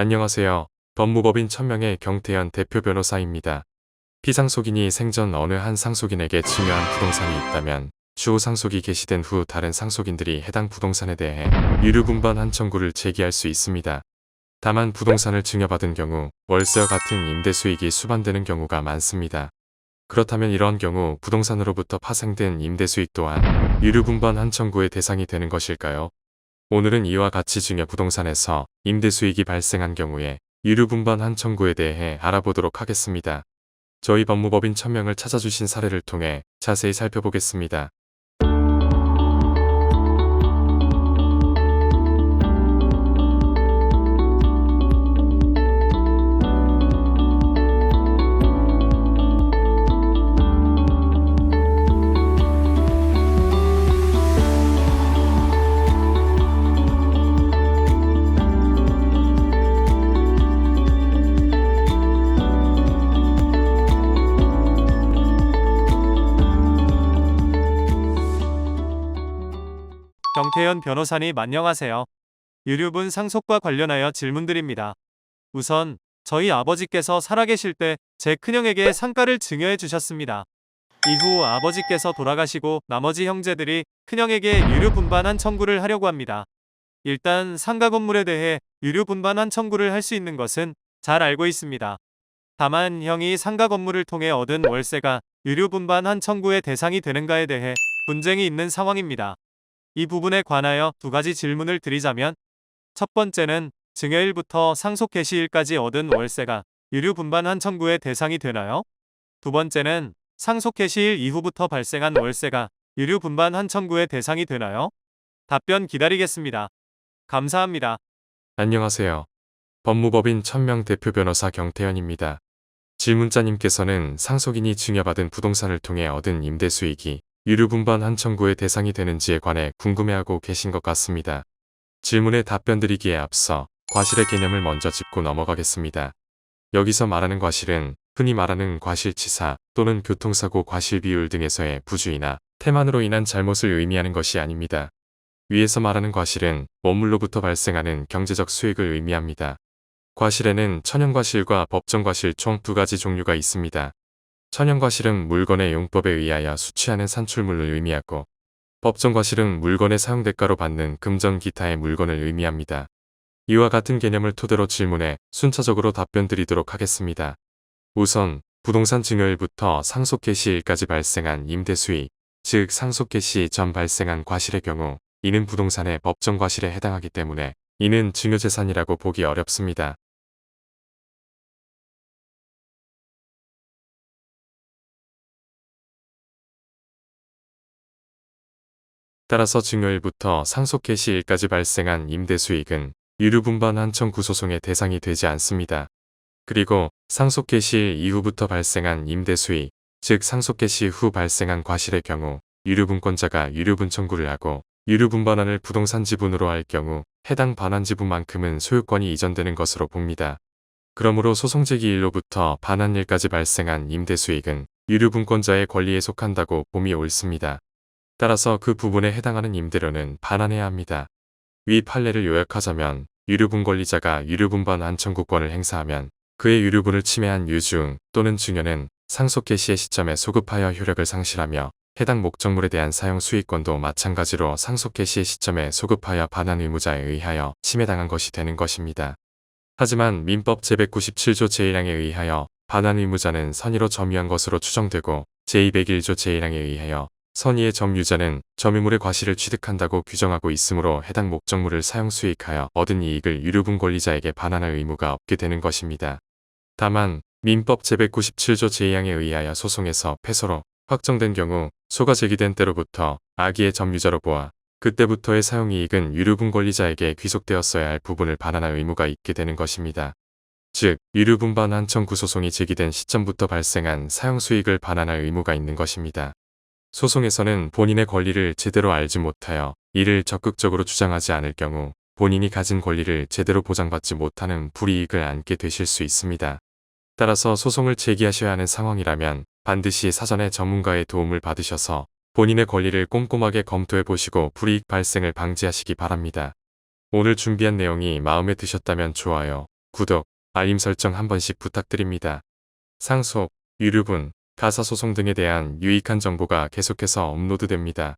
안녕하세요. 법무법인 천명의 경태현 대표 변호사입니다. 피상속인이 생전 어느 한 상속인에게 중요한 부동산이 있다면 추후 상속이 개시된 후 다른 상속인들이 해당 부동산에 대해 유류분반한 청구를 제기할 수 있습니다. 다만 부동산을 증여받은 경우 월세와 같은 임대 수익이 수반되는 경우가 많습니다. 그렇다면 이러한 경우 부동산으로부터 파생된 임대 수익 또한 유류분반한 청구의 대상이 되는 것일까요? 오늘은 이와 같이 증여 부동산에서 임대 수익이 발생한 경우에 유류분반한 청구에 대해 알아보도록 하겠습니다. 저희 법무법인 천명을 찾아주신 사례를 통해 자세히 살펴보겠습니다. 경태현 변호사님 안녕하세요. 유류분 상속과 관련하여 질문드립니다. 우선 저희 아버지께서 살아계실 때 제 큰형에게 상가를 증여해 주셨습니다. 이후 아버지께서 돌아가시고 나머지 형제들이 큰형에게 유류분반한 청구를 하려고 합니다. 일단 상가 건물에 대해 유류분반한 청구를 할 수 있는 것은 잘 알고 있습니다. 다만 형이 상가 건물을 통해 얻은 월세가 유류분반한 청구의 대상이 되는가에 대해 분쟁이 있는 상황입니다. 이 부분에 관하여 두 가지 질문을 드리자면, 첫 번째는 증여일부터 상속 개시일까지 얻은 월세가 유류분반한 청구의 대상이 되나요? 두 번째는 상속 개시일 이후부터 발생한 월세가 유류분반한 청구의 대상이 되나요? 답변 기다리겠습니다. 감사합니다. 안녕하세요. 법무법인 천명 대표 변호사 경태현입니다. 질문자님께서는 상속인이 증여받은 부동산을 통해 얻은 임대 수익이 유류분반한 청구의 대상이 되는지에 관해 궁금해하고 계신 것 같습니다. 질문에 답변 드리기에 앞서 과실의 개념을 먼저 짚고 넘어가겠습니다. 여기서 말하는 과실은 흔히 말하는 과실치사 또는 교통사고 과실 비율 등에서의 부주의나 태만으로 인한 잘못을 의미하는 것이 아닙니다. 위에서 말하는 과실은 원물로부터 발생하는 경제적 수익을 의미합니다. 과실에는 천연과실과 법정과실 총 두 가지 종류가 있습니다. 천연과실은 물건의 용법에 의하여 수취하는 산출물을 의미하고, 법정과실은 물건의 사용대가로 받는 금전 기타의 물건을 의미합니다. 이와 같은 개념을 토대로 질문에 순차적으로 답변 드리도록 하겠습니다. 우선 부동산 증여일부터 상속 개시일까지 발생한 임대 수익, 즉 상속 개시 전 발생한 과실의 경우 이는 부동산의 법정과실에 해당하기 때문에 이는 증여재산이라고 보기 어렵습니다. 따라서 증여일부터 상속 개시일까지 발생한 임대 수익은 유류분반한 청구 소송의 대상이 되지 않습니다. 그리고 상속 개시일 이후부터 발생한 임대 수익, 즉 상속 개시 후 발생한 과실의 경우 유류분권자가 유류분 청구를 하고 유류분반환을 부동산 지분으로 할 경우 해당 반환 지분만큼은 소유권이 이전되는 것으로 봅니다. 그러므로 소송 제기일로부터 반환일까지 발생한 임대 수익은 유류분권자의 권리에 속한다고 봄이 옳습니다. 따라서 그 부분에 해당하는 임대료는 반환해야 합니다. 위 판례를 요약하자면 유류분 권리자가 유류분반환 청구권을 행사하면 그의 유류분을 침해한 유증 또는 증여는 상속 개시의 시점에 소급하여 효력을 상실하며 해당 목적물에 대한 사용 수익권도 마찬가지로 상속 개시의 시점에 소급하여 반환 의무자에 의하여 침해당한 것이 되는 것입니다. 하지만 민법 제197조 제1항에 의하여 반환 의무자는 선의로 점유한 것으로 추정되고 제201조 제1항에 의하여 선의의 점유자는 점유물의 과실을 취득한다고 규정하고 있으므로 해당 목적물을 사용 수익하여 얻은 이익을 유류분 권리자에게 반환할 의무가 없게 되는 것입니다. 다만 민법 제197조 제2항에 의하여 소송에서 패소로 확정된 경우 소가 제기된 때로부터 악의의 점유자로 보아 그때부터의 사용이익은 유류분 권리자에게 귀속되었어야 할 부분을 반환할 의무가 있게 되는 것입니다. 즉 유류분반환 청구 소송이 제기된 시점부터 발생한 사용수익을 반환할 의무가 있는 것입니다. 소송에서는 본인의 권리를 제대로 알지 못하여 이를 적극적으로 주장하지 않을 경우 본인이 가진 권리를 제대로 보장받지 못하는 불이익을 안게 되실 수 있습니다. 따라서 소송을 제기하셔야 하는 상황이라면 반드시 사전에 전문가의 도움을 받으셔서 본인의 권리를 꼼꼼하게 검토해 보시고 불이익 발생을 방지하시기 바랍니다. 오늘 준비한 내용이 마음에 드셨다면 좋아요, 구독, 알림 설정 한 번씩 부탁드립니다. 상속, 유류분, 가사소송 등에 대한 유익한 정보가 계속해서 업로드됩니다.